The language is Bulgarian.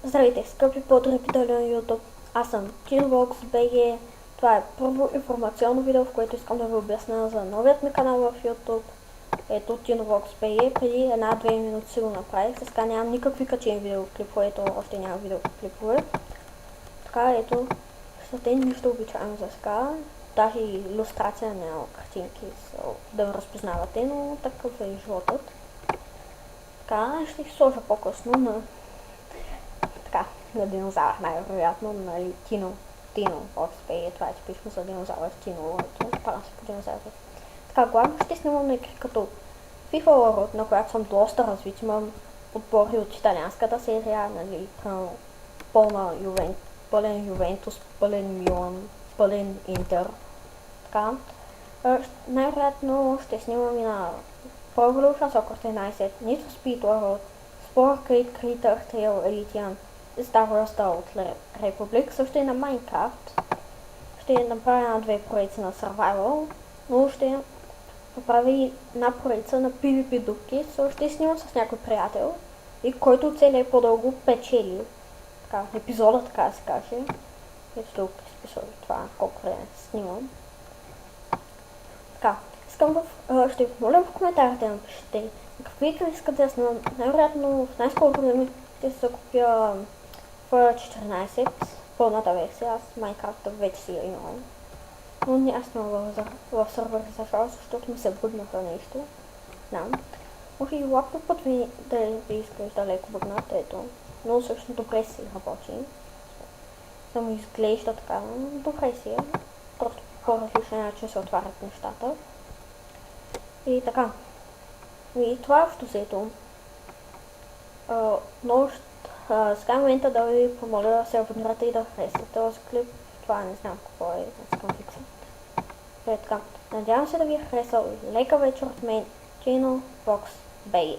Здравейте, скъпи потребители на YouTube. Аз съм TeenVox.bg. Това е първо информационно видео, в което искам да ви обясня за новият ми канал в YouTube. Ето TeenVox.bg. Преди 1-2 минути си го направих. Сега нямам никакви качени видеоклипове, ето още няма видеоклипове. Така, ето, те нищо обичайно за сега. Даже илюстрация няма картинки, да ме разпознавате, но такъв е животът. Така, ще ги сложа по-късно на динозавър, най-вероятно, нали, Тино Fox, това е типично за динозавър, Тино, пара се по динозавър. Така, главно ще снимам игри като FIFA World, на която съм доста развит, имам отбори от италианската серия, нали, пълен Ювентус, пълен Милан, пълен Интер, така. Най-вероятно ще снимам и на Pro Evolution Soccer 13, Need for Speed World, Sport Critter Trail Elite, Star Wars от Republic, също и на Minecraft. Ще направя една-две проекции на Survival, но ще направя и една проекция на PvP дупки, ще снимам с някой приятел и който оцели по-дълго печели. Така, епизода, така да се каже. Ето тук изписва това, колко време снимам. Така, ще ви помоля в коментарите да напишете какви игри искате да снимам. Най-вероятно в най-скоро време ще се закупя в 14, пълната версия. Аз Minecraft вече си я имам. Но аз нямам в сървър за жалост, защото ми се бъгнаха нещо. Да. Може и лаптопът ви да ви изглежда леко бъгнат, ето. Но също добре си работи. Само изглежда така, добре си е. Просто по различен начин се отварят нещата. И така. И това е общо взето. Сега е момента да ви помоля да се абонирате и да харесате този клип. Това не знам какво е, да искам фикса. Така, надявам се да ви е харесал. Лека вечер от мен, TeenVox.bg.